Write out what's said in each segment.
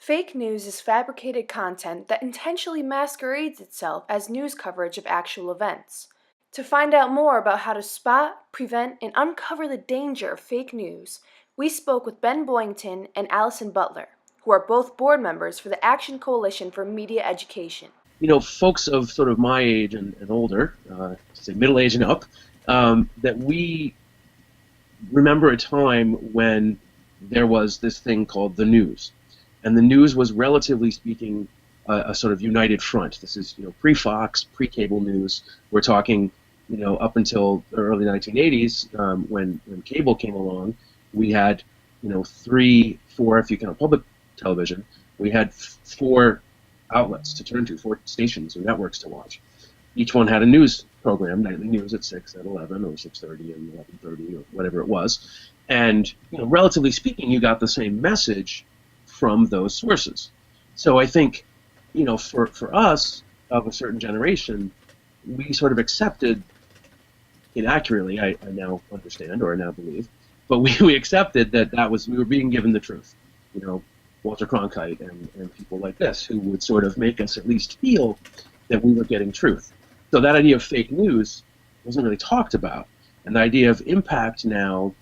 Fake news is fabricated content that intentionally masquerades itself as news coverage of actual events. To find out more about how to spot, prevent, and uncover the danger of fake news, we spoke with Ben Boyington and Allison Butler, who are both board members for the Action Coalition for Media Education. Folks of sort of my age and older, say middle age and up, that we remember a time when there was this thing called the news. And the news was, relatively speaking, a sort of united front. This is, pre-Fox, pre-cable news. We're talking, up until the early 1980s, when cable came along, we had, 3, 4, if you count public television, we had 4 outlets to turn to, 4 stations or networks to watch. Each one had a news program, nightly news at 6, at 11, or 6:30 and 11:30, or whatever it was. And, relatively speaking, you got the same message from those sources. So I think, for us, of a certain generation, we sort of accepted, inaccurately, I now understand, or I now believe, but we accepted that we were being given the truth. Walter Cronkite and people like this, who would sort of make us at least feel that we were getting truth. So that idea of fake news wasn't really talked about. And the idea of impact now,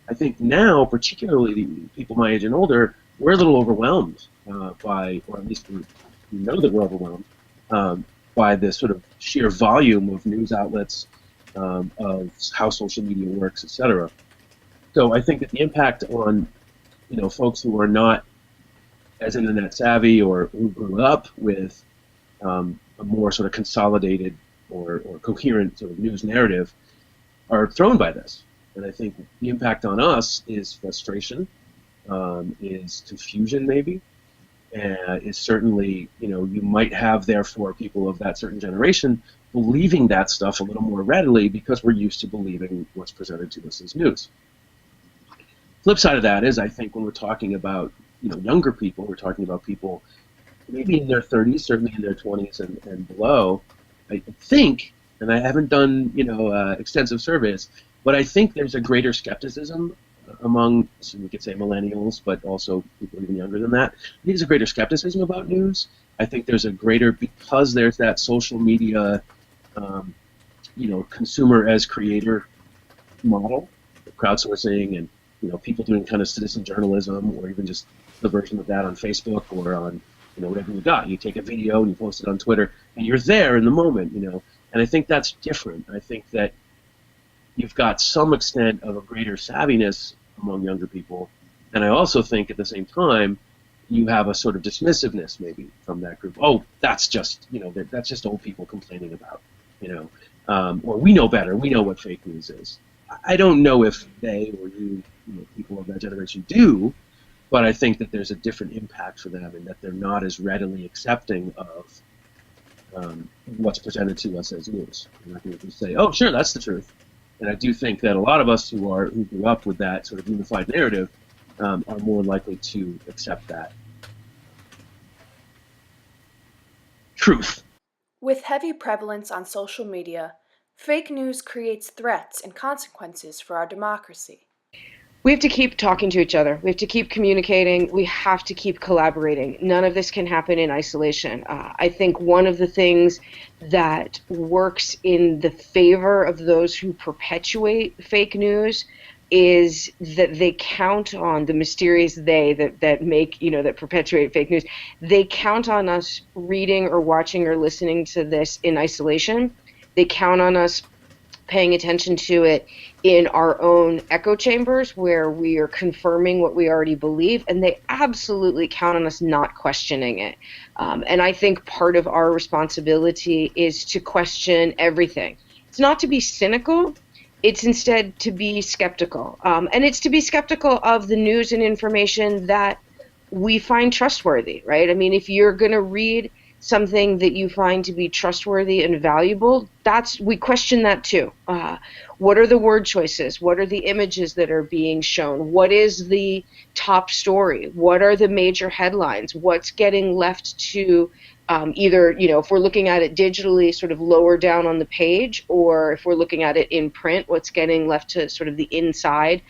I think now, particularly people my age and older, we're a little overwhelmed by, or at least we know that we're overwhelmed by this sort of sheer volume of news outlets, of how social media works, etc. So I think that the impact on, folks who are not as internet savvy or who grew up with a more sort of consolidated or coherent sort of news narrative are thrown by this. And I think the impact on us is frustration, is confusion maybe, is certainly, you might have, therefore, people of that certain generation believing that stuff a little more readily because we're used to believing what's presented to us as news. Flip side of that is, I think, when we're talking about younger people, we're talking about people maybe in their 30s, certainly in their 20s and below. I think, and I haven't done extensive surveys, but I think there's a greater skepticism among, so we could say millennials, but also people even younger than that. I think there's a greater skepticism about news. I think there's a greater, because there's that social media, consumer as creator model, crowdsourcing and people doing kind of citizen journalism, or even just the version of that on Facebook or on whatever you got. You take a video and you post it on Twitter, and you're there in the moment, And I think that's different. I think that you've got some extent of a greater savviness among younger people, and I also think at the same time you have a sort of dismissiveness maybe from that group. Oh, that's just that's just old people complaining about, or we know better. We know what fake news is. I don't know if they or you, people of that generation do, but I think that there's a different impact for them, and that they're not as readily accepting of what's presented to us as news. They're not going to say, "Oh, sure, that's the truth." And I do think that a lot of us who grew up with that sort of unified narrative are more likely to accept that truth. With heavy prevalence on social media, fake news creates threats and consequences for our democracy. We have to keep talking to each other. We have to keep communicating. We have to keep collaborating. None of this can happen in isolation. I think one of the things that works in the favor of those who perpetuate fake news is that they count on the mysterious they that make, that perpetuate fake news. They count on us reading or watching or listening to this in isolation. They count on us paying attention to it in our own echo chambers where we are confirming what we already believe, and they absolutely count on us not questioning it. And I think part of our responsibility is to question everything. It's not to be cynical, it's instead to be skeptical. And it's to be skeptical of the news and information that we find trustworthy, right? I mean, if you're going to read something that you find to be trustworthy and valuable, we question that too. What are the word choices? What are the images that are being shown? What is the top story? What are the major headlines? What's getting left to Either, if we're looking at it digitally, sort of lower down on the page, or if we're looking at it in print, what's getting left to sort of the inside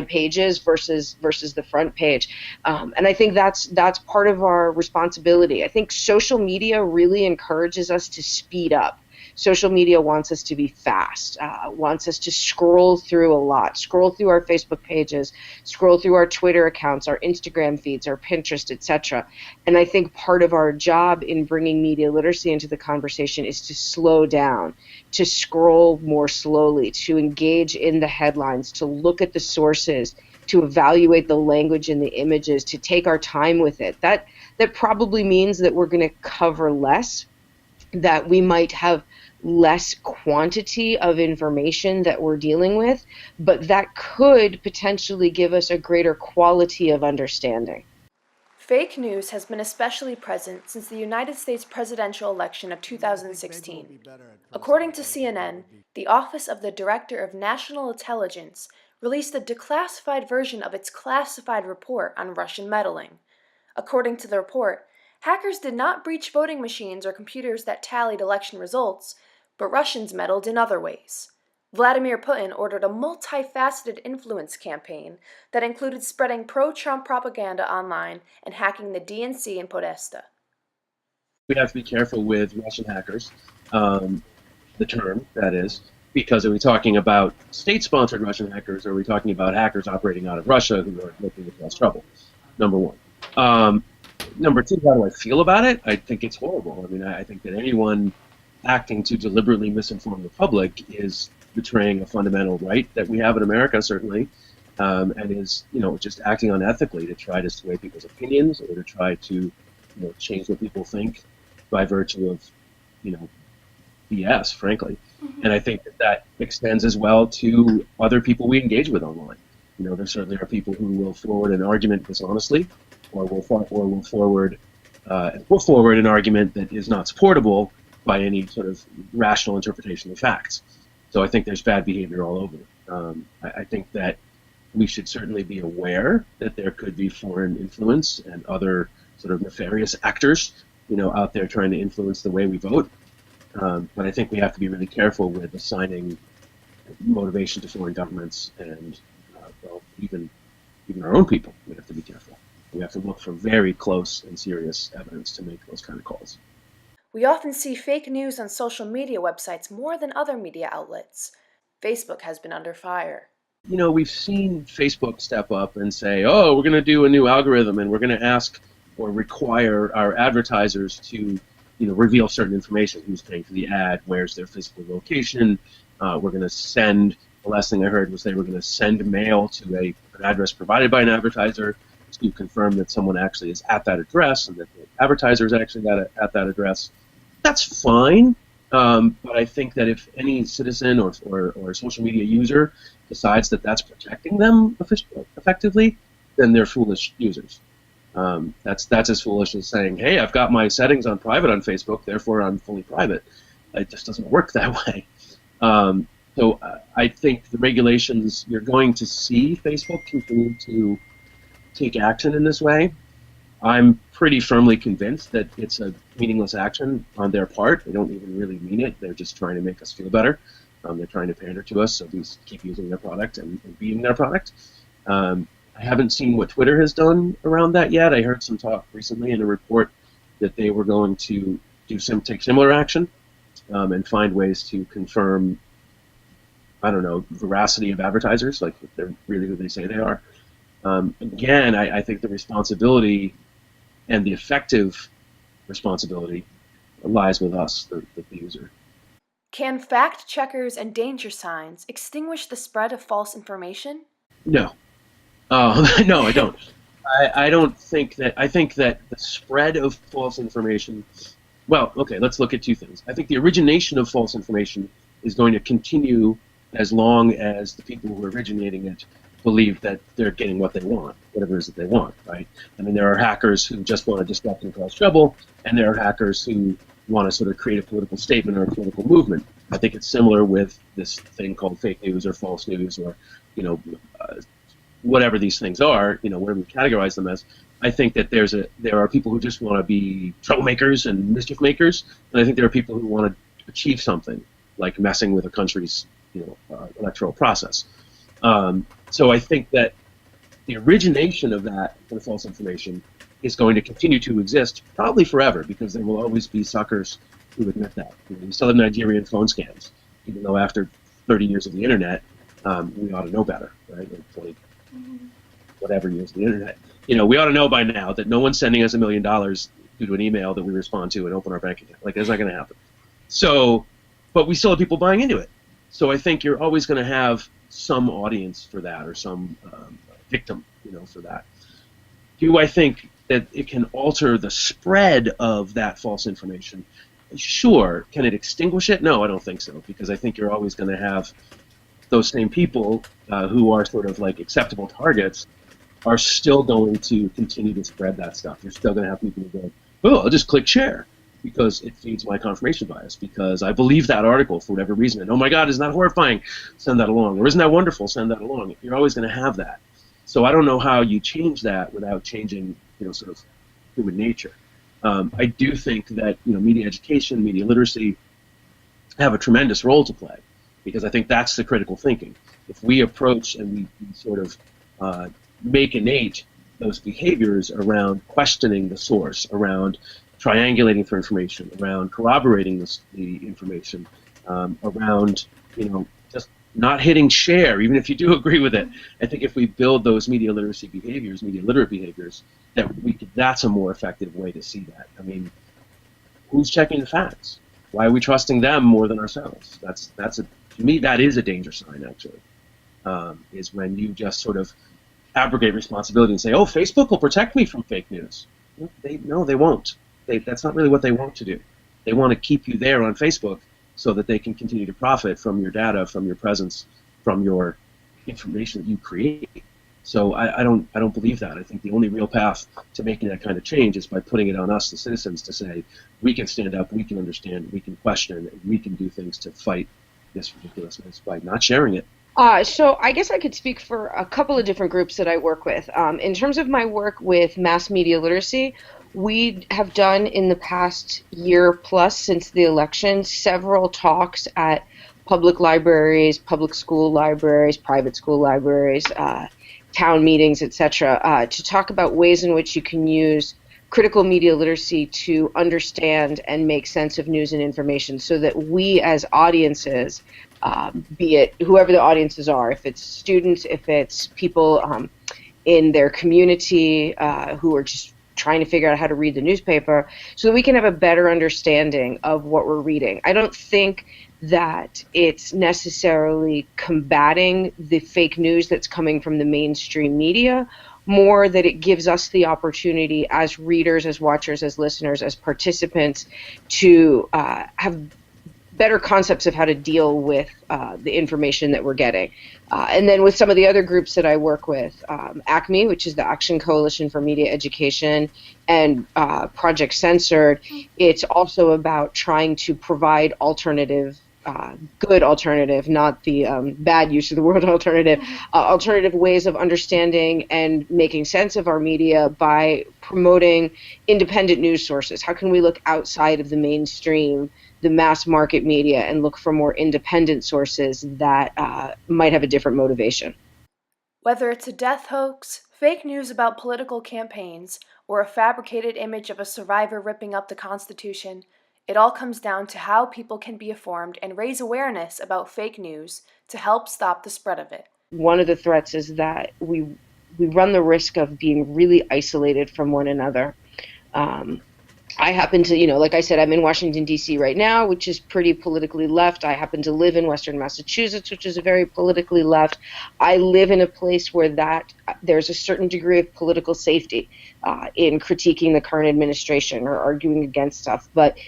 pages versus the front page. And I think that's part of our responsibility. I think social media really encourages us to speed up. Social media wants us to be fast, wants us to scroll through a lot, scroll through our Facebook pages, scroll through our Twitter accounts, our Instagram feeds, our Pinterest, etc. And I think part of our job in bringing media literacy into the conversation is to slow down, to scroll more slowly, to engage in the headlines, to look at the sources, to evaluate the language and the images, to take our time with it. That probably means that we're going to cover less, that we might have less quantity of information that we're dealing with, but that could potentially give us a greater quality of understanding. Fake news has been especially present since the United States presidential election of 2016. According to CNN, the Office of the Director of National Intelligence released a declassified version of its classified report on Russian meddling. According to the report, hackers did not breach voting machines or computers that tallied election results, but Russians meddled in other ways. Vladimir Putin ordered a multifaceted influence campaign that included spreading pro-Trump propaganda online and hacking the DNC in Podesta. We have to be careful with Russian hackers, the term, that is, because are we talking about state-sponsored Russian hackers, or are we talking about hackers operating out of Russia who are looking to cause trouble? Number one. Number two, how do I feel about it? I think it's horrible. I mean, I think that anyone acting to deliberately misinform the public is betraying a fundamental right that we have in America, certainly, and is, just acting unethically to try to sway people's opinions or to try to, change what people think by virtue of, BS, frankly. Mm-hmm. And I think that extends as well to other people we engage with online. There certainly are people who will forward an argument dishonestly, or will forward an argument that is not supportable by any sort of rational interpretation of facts. So I think there's bad behavior all over. I think that we should certainly be aware that there could be foreign influence and other sort of nefarious actors, out there trying to influence the way we vote. But I think we have to be really careful with assigning motivation to foreign governments and, even our own people. We have to be careful. We have to look for very close and serious evidence to make those kind of calls. We often see fake news on social media websites more than other media outlets. Facebook has been under fire. We've seen Facebook step up and say, oh, we're going to do a new algorithm and we're going to ask or require our advertisers to, reveal certain information. Who's paying for the ad? Where's their physical location? We're going to send, the last thing I heard was they were going to send mail to an address provided by an advertiser to confirm that someone actually is at that address and that the advertiser is actually at that address. That's fine, but I think that if any citizen or social media user decides that that's protecting them effectively, then they're foolish users. That's as foolish as saying, hey, I've got my settings on private on Facebook, therefore I'm fully private. It just doesn't work that way. So I think the regulations, you're going to see Facebook continue to take action in this way. I'm pretty firmly convinced that it's a meaningless action on their part. They don't even really mean it. They're just trying to make us feel better. They're trying to pander to us, so we keep using their product and being their product. I haven't seen what Twitter has done around that yet. I heard some talk recently in a report that they were going to take similar action and find ways to confirm, veracity of advertisers, like if they're really who they say they are. Again, I think the responsibility and the effective responsibility lies with us, the user. Can fact checkers and danger signs extinguish the spread of false information? No. No, I don't. I don't think that. I think that the spread of false information. Well, okay, let's look at two things. I think the origination of false information is going to continue as long as the people who are originating it believe that they're getting what they want, whatever it is that they want, right? I mean, there are hackers who just want to disrupt and cause trouble, and there are hackers who want to sort of create a political statement or a political movement. I think it's similar with this thing called fake news or false news or, whatever these things are, whatever we categorize them as. I think that there are people who just want to be troublemakers and mischief makers, and I think there are people who want to achieve something, like messing with a country's electoral process. So I think that the origination of that kind of false information is going to continue to exist probably forever, because there will always be suckers who admit that. You still have Nigerian phone scams, even though after 30 years of the internet, we ought to know better, right? Or 20 whatever years of the internet. We ought to know by now that no one's sending us $1 million due to an email that we respond to and open our bank account. Like, that's not going to happen. So, but we still have people buying into it. So I think you're always going to have some audience for that, or some victim, for that. Do I think that it can alter the spread of that false information? Sure. Can it extinguish it? No, I don't think so, because I think you're always going to have those same people who are sort of like acceptable targets are still going to continue to spread that stuff. You're still going to have people who go, oh, I'll just click share because it feeds my confirmation bias, because I believe that article for whatever reason. And, oh my God, isn't that horrifying? Send that along. Or isn't that wonderful? Send that along. You're always going to have that. So I don't know how you change that without changing, sort of human nature. I do think that, media education, media literacy have a tremendous role to play, because I think that's the critical thinking. If we approach and we sort of make innate those behaviors around questioning the source, around triangulating for information, around corroborating the information, around, just not hitting share, even if you do agree with it. I think if we build those media literacy behaviors, media literate behaviors, that's a more effective way to see that. I mean, who's checking the facts? Why are we trusting them more than ourselves? To me, that is a danger sign, actually, is when you just sort of abrogate responsibility and say, oh, Facebook will protect me from fake news. No, they won't. That's not really what they want to do. They want to keep you there on Facebook so that they can continue to profit from your data, from your presence, from your information that you create. So I don't believe that. I think the only real path to making that kind of change is by putting it on us, the citizens, to say, we can stand up, we can understand, we can question, and we can do things to fight this ridiculousness by not sharing it. So I guess I could speak for a couple of different groups that I work with. In terms of my work with mass media literacy, we have done in the past year plus since the election several talks at public libraries, public school libraries, private school libraries, town meetings, etc., to talk about ways in which you can use critical media literacy to understand and make sense of news and information, so that we as audiences, be it whoever the audiences are, if it's students, if it's people in their community who are just trying to figure out how to read the newspaper, so that we can have a better understanding of what we're reading. I don't think that it's necessarily combating the fake news that's coming from the mainstream media, more that it gives us the opportunity as readers, as watchers, as listeners, as participants to have better concepts of how to deal with the information that we're getting. And then with some of the other groups that I work with, ACME, which is the Action Coalition for Media Education, and Project Censored, it's also about trying to provide alternative, good alternative, not the bad use of the word alternative, alternative ways of understanding and making sense of our media by promoting independent news sources. How can we look outside of the mainstream, the mass market media, and look for more independent sources that might have a different motivation? Whether it's a death hoax, fake news about political campaigns, or a fabricated image of a survivor ripping up the Constitution, it all comes down to how people can be informed and raise awareness about fake news to help stop the spread of it. One of the threats is that we run the risk of being really isolated from one another. I happen to, like I said, I'm in Washington, D.C. right now, which is pretty politically left. I happen to live in Western Massachusetts, which is very politically left. I live in a place where there's a certain degree of political safety in critiquing the current administration or arguing against stuff. But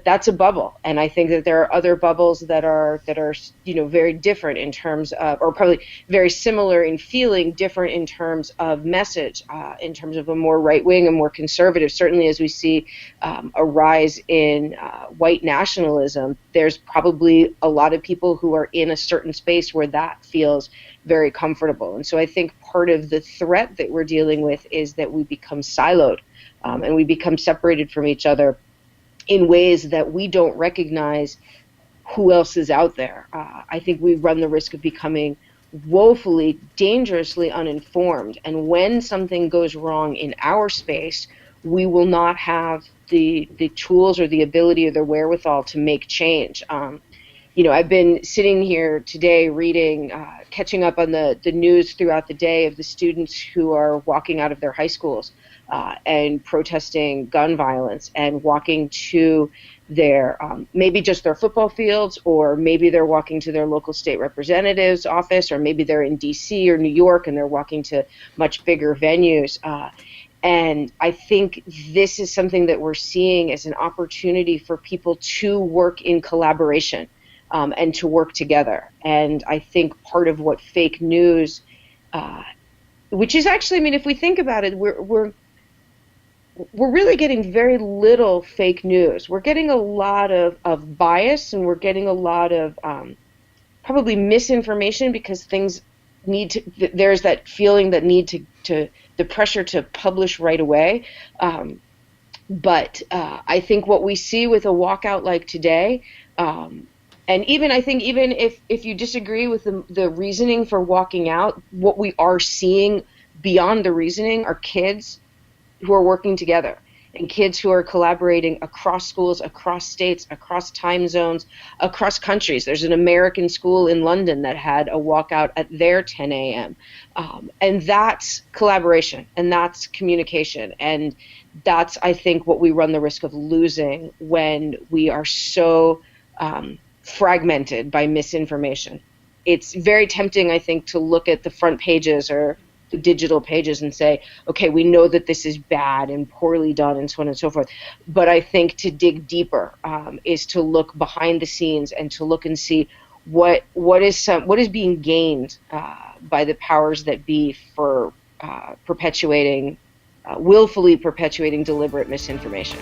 that's a bubble, and I think that there are other bubbles that are very different in terms of, or probably very similar in feeling, different in terms of message, in terms of a more right wing, a more conservative. Certainly, as we see a rise in white nationalism, there's probably a lot of people who are in a certain space where that feels very comfortable. And so I think part of the threat that we're dealing with is that we become siloed, and we become separated from each other in ways that we don't recognize who else is out there. I think we run the risk of becoming woefully, dangerously uninformed. And when something goes wrong in our space, we will not have the tools or the ability or the wherewithal to make change. I've been sitting here today reading, catching up on the news throughout the day of the students who are walking out of their high schools and protesting gun violence and walking to their maybe just their football fields, or maybe they're walking to their local state representative's office, or maybe they're in DC or New York and they're walking to much bigger venues. And I think this is something that we're seeing as an opportunity for people to work in collaboration and to work together. And I think part of what fake news, which is actually, I mean, if we think about it, we're really getting very little fake news. We're getting a lot of bias, and we're getting a lot of probably misinformation, because things need to, there's that feeling that need to the pressure to publish right away. But I think what we see with a walkout like today, and even I think even if you disagree with the reasoning for walking out, what we are seeing beyond the reasoning are kids who are working together, and kids who are collaborating across schools, across states, across time zones, across countries. There's an American school in London that had a walkout at their 10 a.m. And that's collaboration, and that's communication, and that's, I think, what we run the risk of losing when we are so fragmented by misinformation. It's very tempting, I think, to look at the front pages or the digital pages and say, okay, we know that this is bad and poorly done and so on and so forth. But I think to dig deeper is to look behind the scenes and to look and see what is being gained by the powers that be for willfully perpetuating deliberate misinformation.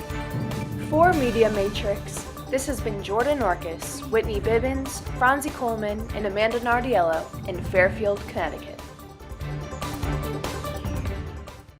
For Media Matrix, this has been Jordan Orkis, Whitney Bibbins, Franzi Coleman, and Amanda Nardiello in Fairfield, Connecticut.